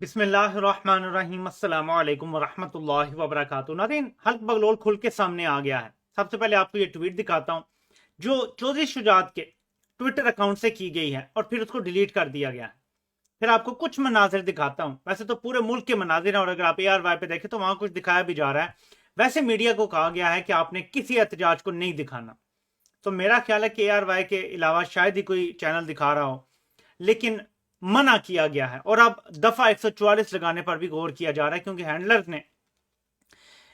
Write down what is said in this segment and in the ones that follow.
बिस्मिल्लाहिर्रहमानिर्रहीम अस्सलामु अलैकुम वरहमतुल्लाहि वबरकातुहू। नाज़रीन, हल्क बगलोल खुल के सामने आ गया है। सबसे पहले आपको ये ट्वीट दिखाता हूँ जो चौधरी शुजात के ट्विटर अकाउंट से की गई है और फिर उसको डिलीट कर दिया गया है। फिर आपको कुछ मनाजिर दिखाता हूँ। वैसे तो पूरे मुल्क के मनाजिर हैं और अगर आप ARY पे देखें तो वहां कुछ दिखाया भी जा रहा है। वैसे मीडिया को कहा गया है कि आपने किसी एहतजाज को नहीं दिखाना। तो मेरा ख्याल है कि ARY के अलावा शायद ही कोई चैनल दिखा रहा हो, लेकिन मना किया गया है। और अब दफा 144 लगाने पर भी गौर किया जा रहा है, क्योंकि हैंडलर्स ने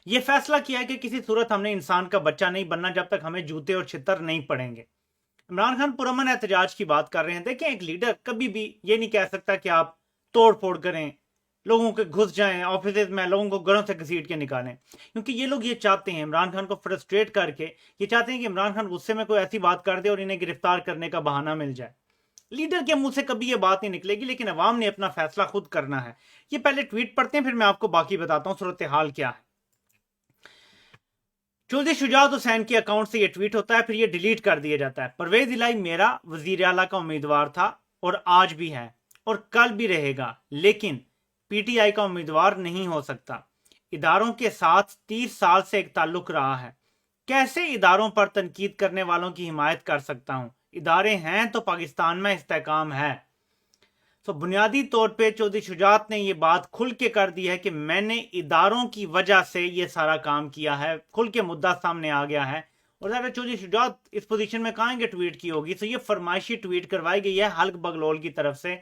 यह फैसला किया है कि किसी सूरत हमने इंसान का बच्चा नहीं बनना जब तक हमें जूते और छितर नहीं पड़ेंगे। इमरान खान पुरअमन एहतजाज की बात कर रहे हैं। देखें, एक लीडर कभी भी ये नहीं कह सकता कि आप तोड़ फोड़ करें, लोगों के घुस जाएं ऑफिस में, लोगों को घरों से घसीट के निकालें, क्योंकि ये लोग ये चाहते हैं इमरान खान को फ्रस्ट्रेट करके, ये चाहते हैं कि इमरान खान गुस्से में कोई ऐसी बात कर दे और इन्हें गिरफ्तार करने का बहाना मिल जाए। लीडर के मुंह से कभी ये बात नहीं निकलेगी, लेकिन अवाम ने अपना फैसला खुद करना है। ये पहले ट्वीट पढ़ते हैं, फिर मैं आपको बाकी बताता हूं सूरत हाल क्या है। चौधरी शुजात हुसैन के अकाउंट से ये ट्वीट होता है, फिर ये डिलीट कर दिया जाता है। परवेज इलाही मेरा वजीर आला का उम्मीदवार था और आज भी है और कल भी रहेगा, लेकिन PTI का उम्मीदवार नहीं हो सकता। इदारों के साथ 30 साल से एक ताल्लुक रहा है। कैसे इदारों पर तनकीद करने वालों की हिमायत कर सकता हूं? इदारे हैं तो पाकिस्तान में इस्तेकाम है। तो बुनियादी तौर पे चौधरी शुजात ने यह बात खुल के कर दी है कि मैंने इदारों की वजह से यह सारा काम किया है। खुल के मुद्दा सामने आ गया है। और अगर चौधरी शुजात इस पोजीशन में कहेंगे ट्वीट की होगी, तो ये फरमाइशी ट्वीट करवाई गई है हल्क बगलोल की तरफ से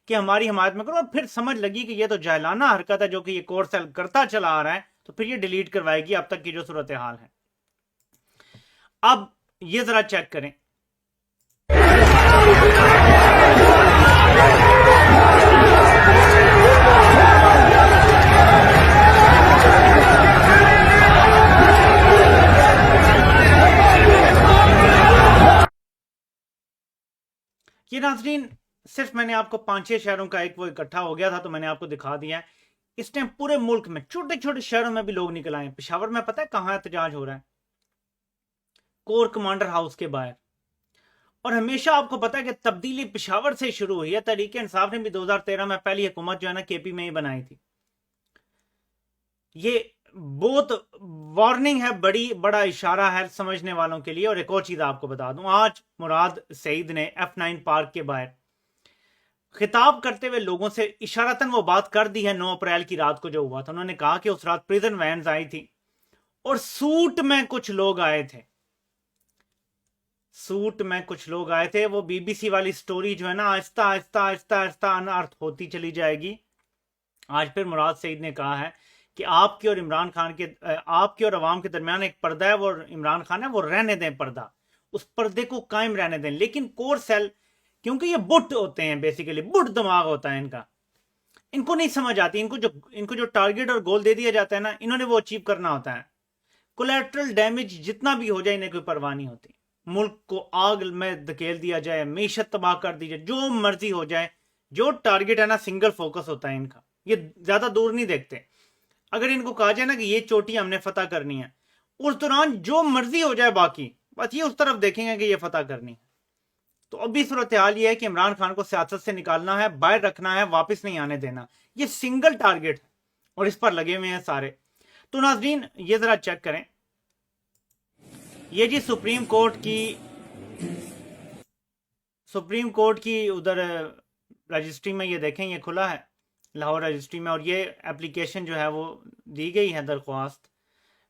कि हमारी हिमायत में करो। और फिर समझ लगी कि यह तो जाहिलाना हरकत है जो कि ये कोर्स करता चला आ रहा है, तो फिर ये डिलीट करवाएगी अब तक की जो सूरत हाल है। अब ये जरा चेक करें। ये नाजरीन, सिर्फ मैंने आपको 5-6 शहरों का एक वो इकट्ठा हो गया था तो मैंने आपको दिखा दिया है। इस टाइम पूरे मुल्क में छोटे छोटे शहरों में भी लोग निकल आए। पेशावर में पता है कहां एहतजाज हो रहा है? कोर कमांडर हाउस के बाहर। और हमेशा आपको पता है कि तब्दीली पेशावर से शुरू हुई है। तहरीक इंसाफ ने भी 2013 में पहली हुकूमत जो है ना KP में ही बनाई थी। ये बहुत वार्निंग है, बड़ा इशारा है समझने वालों के लिए। और एक और चीज आपको बता दूं, आज मुराद सईद ने F9 पार्क के बाहर खिताब करते हुए लोगों से इशारतन वो बात कर दी है 9 अप्रैल की रात को जो हुआ था। उन्होंने कहा कि उस रात प्रिजन वैन्स आई थी और सूट में कुछ लोग आए थे। सूट में कुछ लोग आए थे। वो BBC वाली स्टोरी जो है ना, आहिस्ता आहिस्ता आहिस्ता आहिस्ता अनर्थ होती चली जाएगी। आज फिर मुराद सईद ने कहा है कि आपके और इमरान खान के, आपके और अवाम के दरमियान एक पर्दा है, वो इमरान खान है, वो रहने दें पर्दा, उस पर्दे को कायम रहने दें। लेकिन कोर सेल, क्योंकि ये बुट होते हैं, बेसिकली बुट दिमाग होता है इनका, इनको नहीं समझ आती। इनको जो टारगेट और गोल दे दिया जाता है ना, इन्होंने वो अचीव करना होता है। कोलेटरल डैमेज जितना भी हो जाए इन्हें कोई परवाह नहीं होती। मुल्क को आग में धकेल दिया जाए, मीशत तबाह कर दी जाए, जो मर्जी हो जाए, जो टारगेट है ना, सिंगल फोकस होता है इनका। ये ज्यादा दूर नहीं देखते। अगर इनको कहा जाए ना कि ये चोटी हमने फतह करनी है, उस दौरान जो मर्जी हो जाए, बाकी बस ये उस तरफ देखेंगे कि ये फतह करनी है। तो अभी सूरत हाल ये है कि इमरान खान को सियासत से निकालना है, बाहर रखना है, वापस नहीं आने देना। ये सिंगल टारगेट है और इस पर लगे हुए हैं सारे। तो नाजरीन, ये जरा चेक करें। ये जी सुप्रीम कोर्ट की उधर रजिस्ट्री में ये देखें, ये खुला है लाहौर रजिस्ट्री में। और ये एप्लीकेशन जो है वो दी गई है, दरख्वास्त,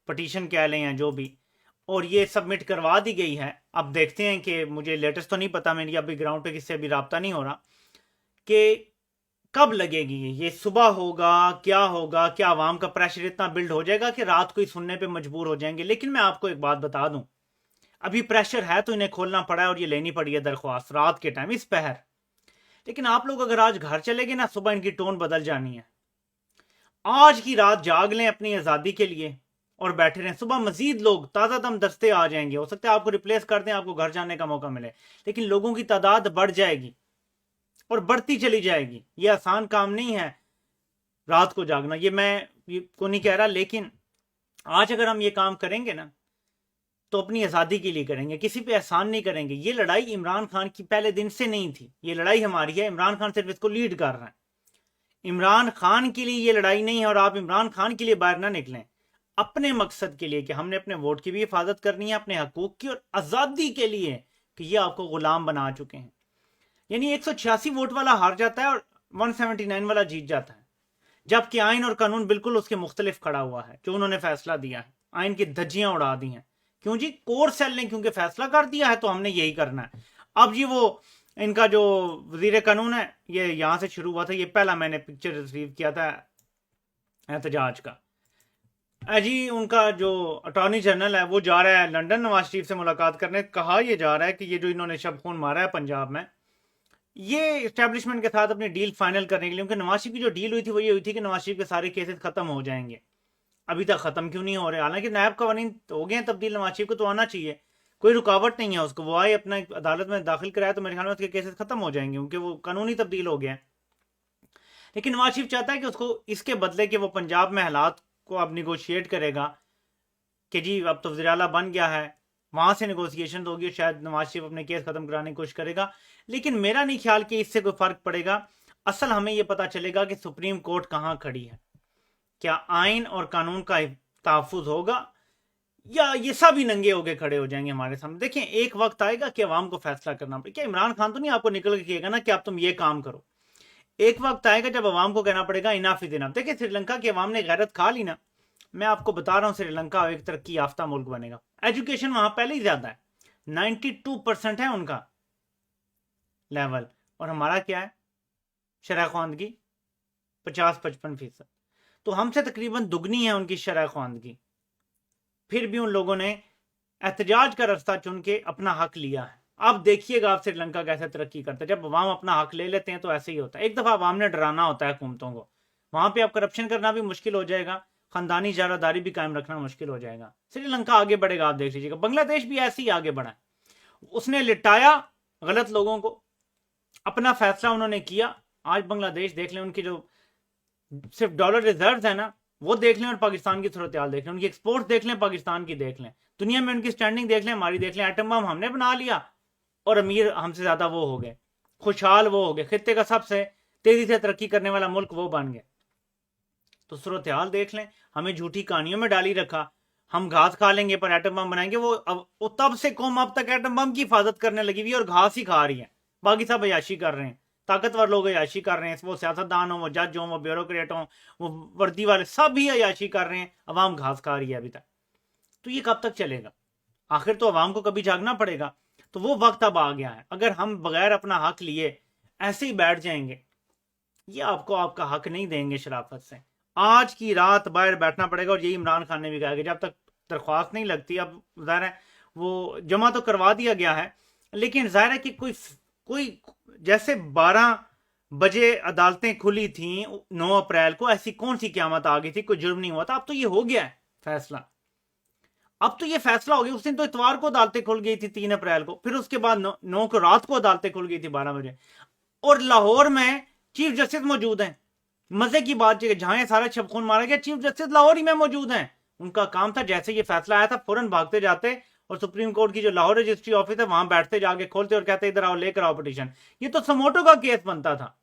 पटिशन कह लें या जो भी, और ये सबमिट करवा दी गई है। अब देखते हैं कि, मुझे लेटेस्ट तो नहीं पता, मेरी अभी ग्राउंड पे किससे अभी रब्ता नहीं हो रहा, कि कब लगेगी ये सुबह होगा, क्या होगा, क्या आवाम का प्रेशर इतना बिल्ड हो जाएगा कि रात को ही सुनने पे मजबूर हो जाएंगे। लेकिन मैं आपको एक बात बता दूं, अभी प्रेशर है तो इन्हें खोलना पड़ा है और ये लेनी पड़ी है दरख्वास्त रात के टाइम, इस पहर। लेकिन आप लोग अगर आज घर चले गए ना, सुबह इनकी टोन बदल जानी है। आज की रात जाग लें अपनी आजादी के लिए और बैठे रहें। सुबह मजीद लोग ताजा दम दस्ते आ जाएंगे, हो सकता है आपको रिप्लेस कर दें, आपको घर जाने का मौका मिले, लेकिन लोगों की तादाद बढ़ जाएगी और बढ़ती चली जाएगी। ये आसान काम नहीं है रात को जागना, ये मैं को नहीं कह रहा, लेकिन आज अगर हम ये काम करेंगे ना, तो अपनी आजादी के लिए करेंगे, किसी पे एहसान नहीं करेंगे। ये लड़ाई इमरान खान की पहले दिन से नहीं थी, ये लड़ाई हमारी है। इमरान खान सिर्फ इसको लीड कर रहा है। इमरान खान के लिए ये लड़ाई नहीं है और आप इमरान खान के लिए बाहर ना निकलें, अपने मकसद के लिए कि हमने अपने वोट की भी हिफाजत करनी है, अपने हकूक की और आज़ादी के लिए कि ये आपको गुलाम बना चुके हैं। यानी 186 वोट वाला हार जाता है और 179 वाला जीत जाता है, जबकि आइन और कानून बिल्कुल उसके मुख्तलिफ खड़ा हुआ है। जो उन्होंने फैसला दिया है, आइन की धज्जियां उड़ा दी हैं। क्यों जी? कोर सेल ने क्योंकि फैसला कर दिया है तो हमने यही करना है। अब जी वो इनका जो वजीर कानून है, ये यहां से शुरू हुआ था, ये पहला मैंने पिक्चर रिसीव किया था एहतजाज का। जी उनका जो अटॉर्नी जनरल है वो जा रहा है लंदन नवाज शरीफ से मुलाकात करने। कहा यह जा रहा है कि ये जो इन्होंने शब खून मारा है पंजाब में, ये इस्टेब्लिशमेंट के साथ अपनी डील फाइनल करने के लिए, क्योंकि नवाज शरीफ की जो डील हुई थी वो ये हुई थी कि नवाज शरीफ के सारे केसेस खत्म हो जाएंगे। अभी तक खत्म क्यों नहीं हो रहे? हालांकि नायब कवानीन तो हो गए हैं तब्दील, नवाज शरीफ को तो आना चाहिए, कोई रुकावट नहीं है उसको। वो आए अपना अदालत में दाखिल कराया तो मेरे ख्याल में उसके केसेस खत्म हो जाएंगे क्योंकि वो कानूनी तब्दील हो गया है। लेकिन नवाज शरीफ चाहता है कि उसको इसके बदले कि वो पंजाब में हालात को अब निगोशिएट करेगा कि जी अब तो वज़ीर आला बन गया है, वहां से निगोशिएशन होगी, शायद नवाज शरीफ अपने केस खत्म कराने की कोशिश करेगा। लेकिन मेरा नहीं ख्याल कि इससे कोई फर्क पड़ेगा। असल हमें यह पता चलेगा कि सुप्रीम कोर्ट कहां खड़ी है, क्या आइन और कानून का तहफ़्फ़ुज़ होगा या ये सब ही नंगे होके खड़े हो जाएंगे हमारे सामने। देखिए एक वक्त आएगा कि अवाम को फैसला करना पड़ेगा। क्या इमरान खान तो नहीं आपको निकल के कहेगा ना कि आप तुम ये काम करो। एक वक्त आएगा जब अवाम को कहना पड़ेगा इनाफ इज इनाफ। देखिए श्रीलंका की अवाम ने गैरत खा ली ना, मैं आपको बता रहा हूं श्रीलंका एक तरक्की याफ्ता मुल्क बनेगा। एजुकेशन वहां पहले ही ज्यादा है, 92% है उनका लेवल, और हमारा क्या है शरह ख्वानदगी 50-55%। तो हमसे तकरीबन दुगनी है उनकी शरह ख्वानदगी। फिर भी उन लोगों ने एहतजाज का रास्ता चुन के अपना हक लिया है। अब देखिएगा आप श्रीलंका कैसे तरक्की करता है। जब अवाम अपना हक ले लेते हैं तो ऐसे ही होता है। एक दफा अवाम ने डराना होता है हुकूमतों को, वहां पे अब करप्शन करना भी मुश्किल हो जाएगा, खानदानी जारादारी भी कायम रखना मुश्किल हो जाएगा। श्रीलंका आगे बढ़ेगा, आप देख लीजिएगा। बांग्लादेश भी ऐसे ही आगे बढ़ा है, उसने लिटाया गलत लोगों को, अपना फैसला उन्होंने किया। आज बांग्लादेश देख लें, उनकी जो सिर्फ डॉलर रिजर्व है ना वो देख लें, और पाकिस्तान की सूरत हाल देख लें, उनकी एक्सपोर्ट देख लें, पाकिस्तान की देख लें, दुनिया में उनकी स्टैंडिंग देख लें, हमारी देख लें। एटम बम हमने बना लिया और अमीर हमसे ज्यादा वो हो गए, खुशहाल वो हो गए, खित्ते का सबसे तेजी से तरक्की करने वाला मुल्क वो बन गए। तो सूरत हाल देख लें, हमें झूठी कहानियों में डाली रखा, हम घास खा लेंगे पर एटम बम बनाएंगे। वो तब से कौम अब तक एटम बम की हिफाजत करने लगी हुई और घास ही खा रही है, बाकी सब अयाशी कर रहे हैं, ताकतवर लोग अयाशी कर रहे हैं, वो सियासतदान हो, वो जज हो, वो ब्यूरोक्रेट हो, वो वर्दी वाले, सब ही अयाशी कर रहे हैं, अवाम घास खा रही है अभी तक। तो ये कब तक चलेगा? आखिर तो अवाम को कभी जागना पड़ेगा। तो वो वक्त अब आ गया है। अगर हम बगैर अपना हक लिए ऐसे ही बैठ जाएंगे, ये आपको आपका हक नहीं देंगे शराफत से। आज की रात बाहर बैठना पड़ेगा, और यही इमरान खान ने भी कहा कि जब तक दरख्वास्त नहीं लगती, अब जाहिर है वो जमा तो करवा दिया गया है, लेकिन जाहिर है कि कोई जैसे 12 बजे अदालतें खुली थी 9 अप्रैल को, ऐसी कौन सी क़यामत आ गई थी? कोई जुर्म नहीं हुआ था। अब तो ये हो गया है फैसला, अब तो ये फैसला हो गया। उस दिन तो इतवार को अदालतें खुल गई थी 3 अप्रैल को, फिर उसके बाद 9 को रात को अदालतें खुल गई थी 12 बजे, और लाहौर में चीफ जस्टिस मौजूद हैं। मजे की बात है, जहां सारा शब खून मारा गया, चीफ जस्टिस लाहौर ही में मौजूद हैं। उनका काम था जैसे ये फैसला आया था फौरन भागते जाते और सुप्रीम कोर्ट की जो लाहौर रजिस्ट्री ऑफिस है वहां बैठते, जाके खोलते और कहते इधर आओ, लेकर आओ पिटीशन। ये तो समोटो का केस बनता था,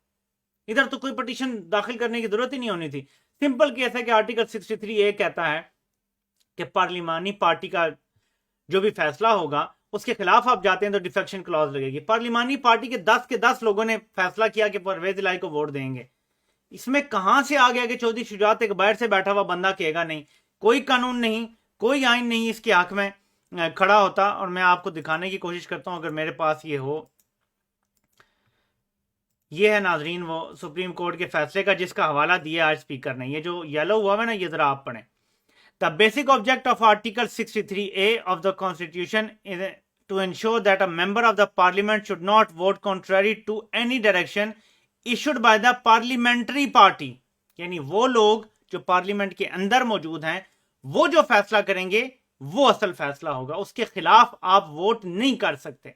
इधर तो कोई पिटीशन दाखिल करने की जरूरत ही नहीं होनी थी। सिंपल केस है कि आर्टिकल 63A कहता है कि पार्लिमानी पार्टी का जो भी फैसला होगा उसके खिलाफ आप जाते हैं तो डिफेक्शन क्लॉज लगेगी। पार्लिमानी पार्टी के 10 के 10 लोगों ने फैसला किया कि परवेज इलाही को वोट देंगे। इसमें कहां से आ गया कि चौधरी शुजात एक बाहर से बैठा हुआ बंदा कहेगा नहीं? कोई कानून नहीं, कोई आइन नहीं इसके हक में खड़ा होता। और मैं आपको दिखाने की कोशिश करता हूं, अगर मेरे पास ये हो। ये है नाजरीन वो सुप्रीम कोर्ट के फैसले का जिसका हवाला दिया आज स्पीकर ने। ये जो येलो हुआ है ना, ये जरा आप पढ़ें। The basic object of article 63A of the constitution is to ensure that a member of the parliament should not vote contrary to any direction issued by the parliamentary party। यानी वो लोग जो पार्लियामेंट के अंदर मौजूद हैं वो जो फैसला करेंगे वो असल फैसला होगा, उसके खिलाफ आप वोट नहीं कर सकते।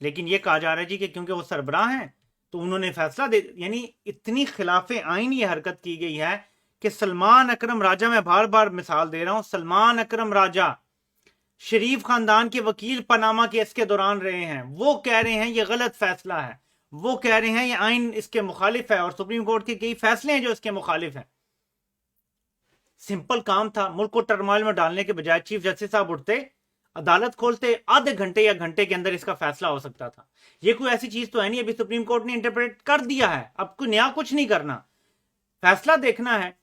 लेकिन ये कहा जा रहा है जी कि क्योंकि वो सरबराह हैं तो उन्होंने फैसला दे, यानी इतनी खिलाफ आइन ये हरकत की गई है कि सलमान अकरम राजा, मैं बार बार मिसाल दे रहा हूं, सलमान अकरम राजा शरीफ खानदान के वकील पनामा केस के दौरान रहे हैं, वो कह रहे हैं ये गलत फैसला है। वो कह रहे हैं ये आइन इसके मुखालिफ है और सुप्रीम कोर्ट के कई फैसले हैं जो इसके मुखालिफ हैं। सिंपल काम था, मुल्क को टर्मोइल में डालने के बजाय चीफ जस्टिस साहब उठते, अदालत खोलते, आधे घंटे या घंटे के अंदर इसका फैसला हो सकता था। ये कोई ऐसी चीज तो है नहीं, अभी सुप्रीम कोर्ट ने इंटरप्रेट कर दिया है, अब कोई नया कुछ नहीं करना, फैसला देखना है।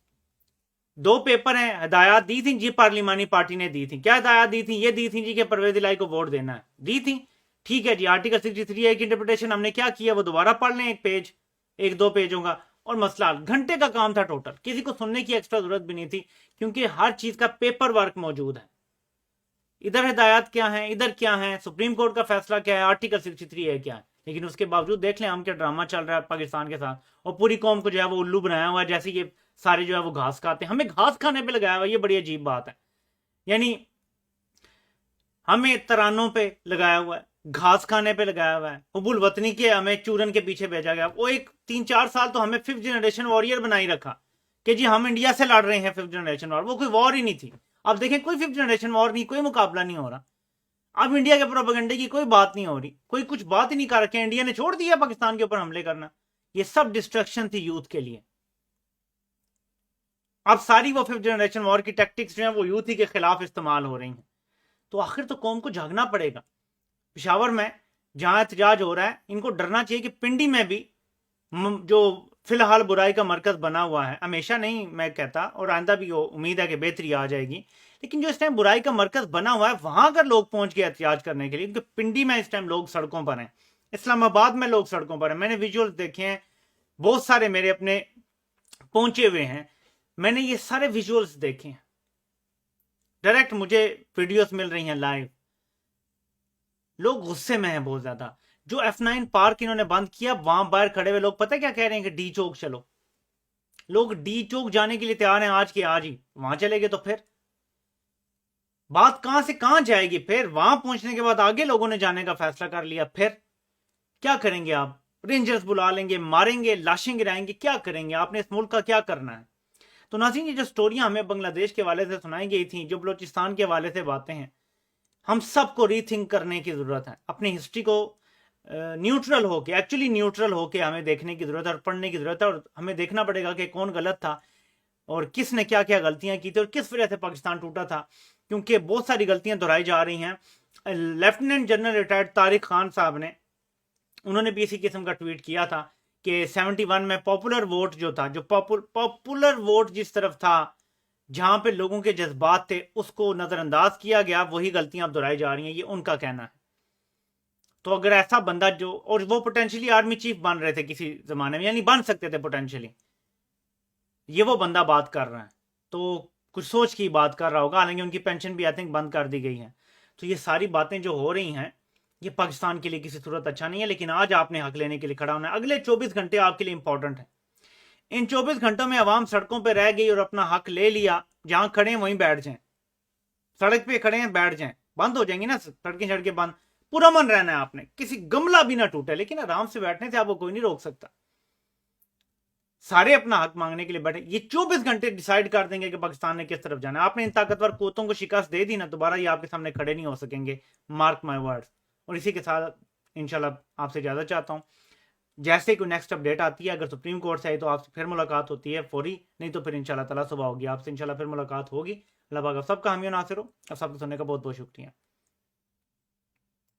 2 पेपर हैं, हिदायत दी थी जी, पार्लिमानी पार्टी ने दी थी। क्या हिदायत दी थी? ये दी थी जी कि परवेज इलाही को वोट देना है, दी थी, ठीक है जी। आर्टिकल 63 की इंटरप्रिटेशन हमने क्या किया वो दोबारा पढ़ लें, एक पेज, 1-2 पेजों का, और मसला घंटे का काम था टोटल। किसी को सुनने की एक्स्ट्रा जरूरत भी नहीं थी, क्योंकि हर चीज का पेपर वर्क मौजूद है। इधर हिदायत क्या है, इधर क्या है, सुप्रीम कोर्ट का फैसला क्या है, आर्टिकल 63 है क्या है। लेकिन उसके बावजूद देख लें हम क्या ड्रामा चल रहा है पाकिस्तान के साथ, और पूरी कौम को जो है वो उल्लू बनाया हुआ है, जैसे ये सारे जो है वो घास खाते हैं, हमें घास खाने पे लगाया हुआ है। ये बड़ी अजीब बात है, यानी हमें तरानों पे लगाया हुआ है, घास खाने पे लगाया हुआ है। हुबुल वतनी के हमें चूरन के पीछे भेजा गया। वो एक 3-4 साल तो हमें 5th जनरेशन वॉरियर बनाई रखा कि जी हम इंडिया से लड़ रहे हैं 5th जनरेशन वॉर। वो कोई वॉर ही नहीं थी। अब देखें कोई 5th जनरेशन वॉर नहीं, कोई मुकाबला नहीं हो रहा। अब इंडिया के प्रोपेगेंडे की कोई बात नहीं हो रही, कोई कुछ बात ही नहीं कर रखे। इंडिया ने छोड़ दिया पाकिस्तान के ऊपर हमले करना। ये सब डिस्ट्रक्शन थी यूथ के लिए। अब सारी वो 5th जनरेशन वॉर की टैक्टिक्स जो है वो यूथ ही के खिलाफ इस्तेमाल हो रही हैं। तो आखिर तो कौम को जागना पड़ेगा। पिशावर में जहां एहतजाज हो रहा है, इनको डरना चाहिए कि पिंडी में भी जो फिलहाल बुराई का मरकज बना हुआ है, हमेशा नहीं मैं कहता, और आइंदा भी उम्मीद है कि बेहतरी आ जाएगी, लेकिन जो इस टाइम बुराई का मरकज बना हुआ है वहां अगर लोग पहुंच गए एहतजाज करने के लिए, क्योंकि पिंडी में इस टाइम लोग सड़कों पर हैं, इस्लामाबाद में लोग सड़कों पर हैं, मैंने विजुअल्स देखे हैं, बहुत सारे मेरे अपने पहुंचे हुए हैं, मैंने ये सारे विजुअल्स देखे हैं, डायरेक्ट मुझे वीडियोस मिल रही हैं लाइव। लोग गुस्से में हैं बहुत ज्यादा। जो F9 पार्क इन्होंने बंद किया, वहां बाहर खड़े हुए लोग पता क्या कह रहे हैं कि डी चौक चलो। लोग डी चौक जाने के लिए तैयार हैं आज के आज ही। वहां चले गए तो फिर बात कहां से कहां जाएगी? फिर वहां पहुंचने के बाद आगे लोगों ने जाने का फैसला कर लिया, फिर क्या करेंगे आप? रेंजर्स बुला लेंगे, मारेंगे, लाशें गिराएंगे, क्या करेंगे? आपने इस मुल्क का क्या करना है? तो नाज़रीन, ये जो स्टोरियां हमें बांग्लादेश के हवाले से सुनाई गई थी, जो बलोचिस्तान के हवाले से बातें हैं, हम सबको रीथिंक करने की जरूरत है। अपनी हिस्ट्री को न्यूट्रल होके, एक्चुअली न्यूट्रल होके हमें देखने की जरूरत है और पढ़ने की जरूरत है। और हमें देखना पड़ेगा कि कौन गलत था और किसने क्या क्या गलतियां की थी और किस वजह से पाकिस्तान टूटा था, क्योंकि बहुत सारी गलतियां दोहराई जा रही हैं। Lieutenant general retired Tariq Khan साहब ने, उन्होंने भी इसी किस्म का ट्वीट किया था कि 71 में पॉपुलर वोट जो था, जो पॉपुलर वोट जिस तरफ था, जहां पे लोगों के जज्बात थे, उसको नजरअंदाज किया गया, वही गलतियां अब दोहराई जा रही हैं, ये उनका कहना है। तो अगर ऐसा बंदा जो, और वो पोटेंशियली आर्मी चीफ बन रहे थे किसी जमाने में, यानी बन सकते थे पोटेंशियली, ये वो बंदा बात कर रहा है, तो कुछ सोच की बात कर रहा होगा। हालांकि उनकी पेंशन भी आई थिंक बंद कर दी गई है। तो ये सारी बातें जो हो रही हैं, ये पाकिस्तान के लिए किसी सूरत अच्छा नहीं है। लेकिन आज आपने हक लेने के लिए खड़ा होना है। अगले 24 घंटे आपके लिए इंपॉर्टेंट है। इन 24 घंटों में आवाम सड़कों पर रह गई और अपना हक ले लिया, जहां खड़े हैं वहीं बैठ जाएं, सड़क पे खड़े हैं बैठ जाएं, बंद हो जाएंगी ना सड़कें बंद, पूरा मन रहना है आपने, किसी गमला भी ना टूटे, लेकिन आराम से बैठने से आपको कोई नहीं रोक सकता। सारे अपना हक मांगने के लिए बैठे। ये 24 घंटे डिसाइड कर देंगे कि पाकिस्तान ने किस तरफ जाना है। आपने इन ताकतवर कोतों को शिकस्त दे दी ना, दोबारा ये आपके सामने खड़े नहीं हो सकेंगे, मार्क माई वर्ड्स। और इसी के साथ इंशाल्लाह आपसे ज्यादा चाहता हूं, जैसे कोई नेक्स्ट अपडेट आती है, अगर सुप्रीम कोर्ट से आई तो आपसे फिर मुलाकात होती है फौरी, नहीं तो फिर इंशाल्लाह ताला सुबह होगी, आपसे इंशाल्लाह फिर मुलाकात होगी। अल्लाह पाक सबका हामी नासिर हो। और सबको सुनने का बहुत बहुत शुक्रिया।